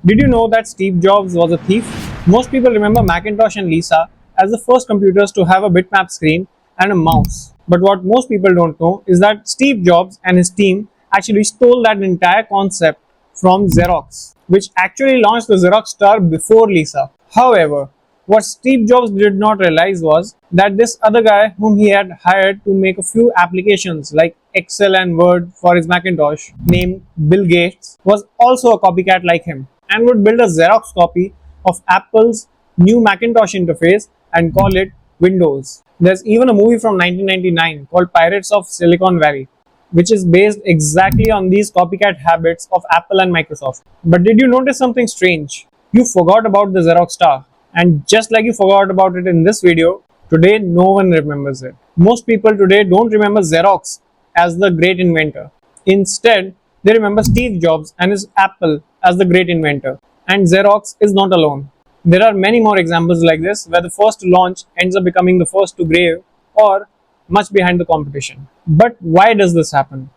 Did you know that Steve Jobs was a thief? Most people remember Macintosh and Lisa as the first computers to have a bitmap screen and a mouse. But what most people don't know is that Steve Jobs and his team actually stole that entire concept from Xerox, which actually launched the Xerox Star before Lisa. However, what Steve Jobs did not realize was that this other guy whom he had hired to make a few applications like Excel and Word for his Macintosh, named Bill Gates, was also a copycat like him and would build a Xerox copy of Apple's new Macintosh interface and call it Windows. There's even a movie from 1999 called Pirates of Silicon Valley, which is based exactly on these copycat habits of Apple and Microsoft. But did you notice something strange? You forgot about the Xerox Star. And just like you forgot about it in this video, today no one remembers it. Most people today don't remember Xerox as the great inventor. Instead, they remember Steve Jobs and his Apple as the great inventor. And Xerox is not alone. There are many more examples like this where the first to launch ends up becoming the first to grave or much behind the competition. But why does this happen?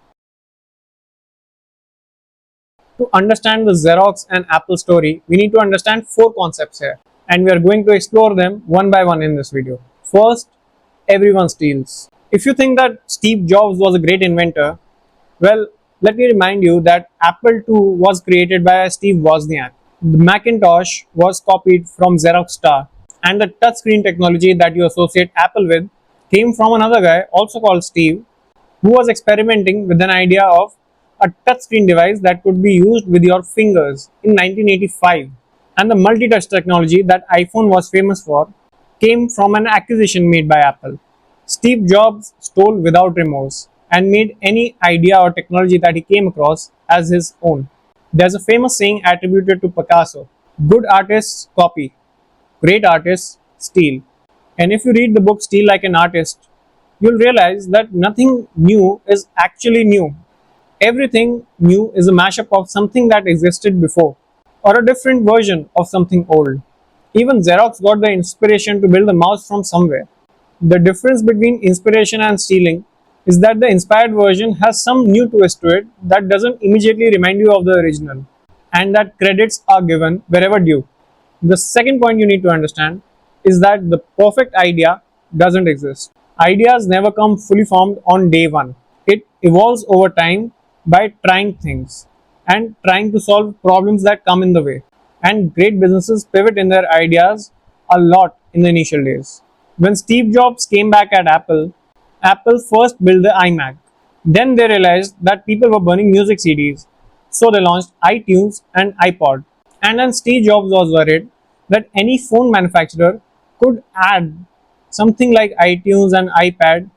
To understand the Xerox and Apple story, we need to understand four concepts here, and we are going to explore them one by one in this video. First, everyone steals. If you think that Steve Jobs was a great inventor, well, let me remind you that Apple II was created by Steve Wozniak. The Macintosh was copied from Xerox Star, and the touchscreen technology that you associate Apple with came from another guy, also called Steve, who was experimenting with an idea of a touchscreen device that could be used with your fingers in 1985. And the multi-touch technology that iPhone was famous for came from an acquisition made by Apple. Steve Jobs stole without remorse and made any idea or technology that he came across as his own. There's a famous saying attributed to Picasso: good artists copy, great artists steal. And if you read the book Steal Like an Artist, you'll realize that nothing new is actually new. Everything new is a mashup of something that existed before, or a different version of something old. Even Xerox got the inspiration to build a mouse from somewhere. The difference between inspiration and stealing is that the inspired version has some new twist to it that doesn't immediately remind you of the original, and that credits are given wherever due. The second point you need to understand is that the perfect idea doesn't exist. Ideas never come fully formed on day one. It evolves over time by trying things and trying to solve problems that come in the way. And great businesses pivot in their ideas a lot in the initial days. When Steve Jobs came back at Apple, Apple first built the iMac. Then they realized that people were burning music CDs, so they launched iTunes and iPod. And then Steve Jobs was worried that any phone manufacturer could add something like iTunes and iPad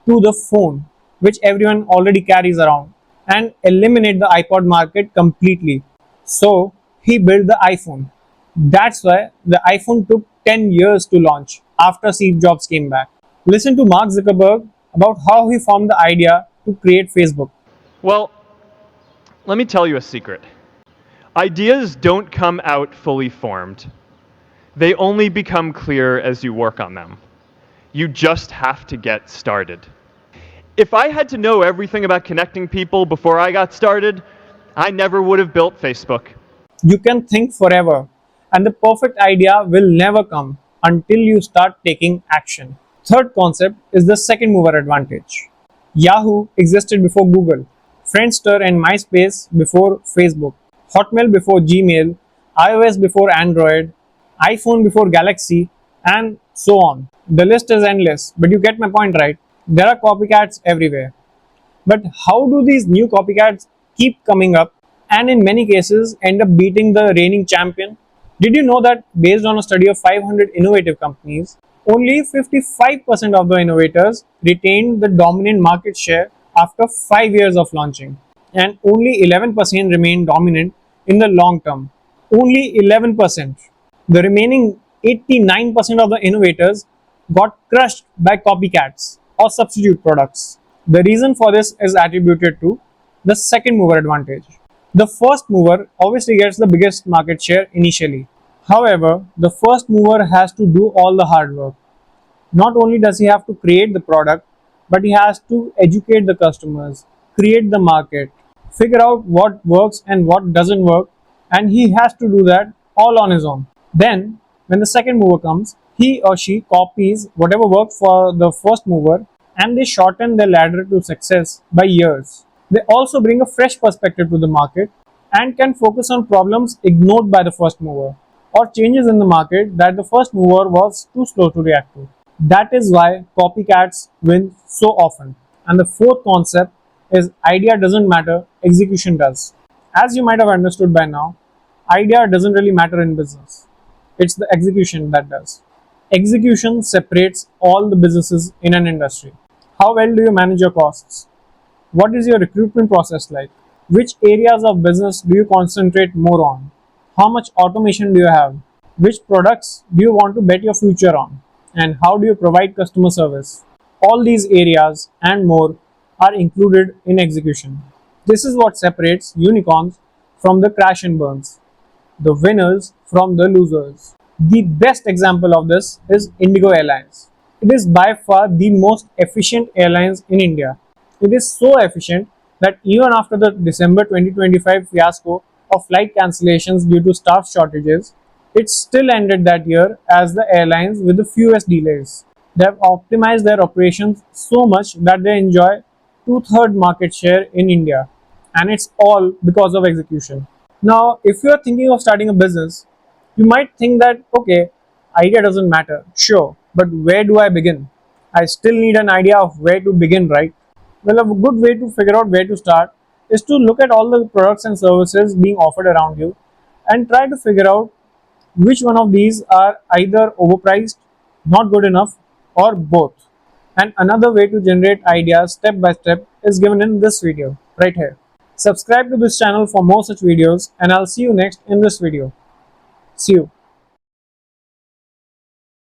to the phone, which everyone already carries around, and eliminate the iPod market completely. So he built the iPhone. That's why the iPhone took 10 years to launch after Steve Jobs came back. Listen to Mark Zuckerberg about how he formed the idea to create Facebook. Well, let me tell you a secret. Ideas don't come out fully formed. They only become clear as you work on them. You just have to get started. If I had to know everything about connecting people before I got started, I never would have built Facebook. You can think forever, and the perfect idea will never come until you start taking action. Third concept is the second mover advantage. Yahoo existed before Google, Friendster and MySpace before Facebook, Hotmail before Gmail, iOS before Android, iPhone before Galaxy, and so on. The list is endless, but you get my point, right? There are copycats everywhere. But how do these new copycats keep coming up and in many cases end up beating the reigning champion? Did you know that based on a study of 500 innovative companies, only 55% of the innovators retained the dominant market share after 5 years of launching, and only 11% remained dominant in the long term. Only 11%. The remaining 89% of the innovators got crushed by copycats or substitute products. The reason for this is attributed to the second mover advantage. The first mover obviously gets the biggest market share initially. However, the first mover has to do all the hard work. Not only does he have to create the product, but he has to educate the customers, create the market, figure out what works and what doesn't work, and he has to do that all on his own. Then, when the second mover comes, he or she copies whatever worked for the first mover and they shorten their ladder to success by years. They also bring a fresh perspective to the market and can focus on problems ignored by the first mover or changes in the market that the first mover was too slow to react to. That is why copycats win so often. And the fourth concept is idea doesn't matter, execution does. As you might have understood by now, idea doesn't really matter in business. It's the execution that does. Execution separates all the businesses in an industry. How well do you manage your costs? What is your recruitment process like? Which areas of business do you concentrate more on? How much automation do you have? Which products do you want to bet your future on? And how do you provide customer service? All these areas and more are included in execution. This is what separates unicorns from the crash and burns, the winners from the losers. The best example of this is Indigo Airlines. It is by far the most efficient airlines in India. It is so efficient that even after the December 2025 fiasco of flight cancellations due to staff shortages, it still ended that year as the airlines with the fewest delays. They have optimized their operations so much that they enjoy two-third market share in India, and it's all because of execution. Now, if you are thinking of starting a business, you might think that okay, idea doesn't matter, sure, but where do I begin? I still need an idea of where to begin, right? Well, a good way to figure out where to start is to look at all the products and services being offered around you and try to figure out which one of these are either overpriced, not good enough, or both. And another way to generate ideas step by step is given in this video right here. Subscribe to this channel for more such videos and I'll see you next in this video. See you.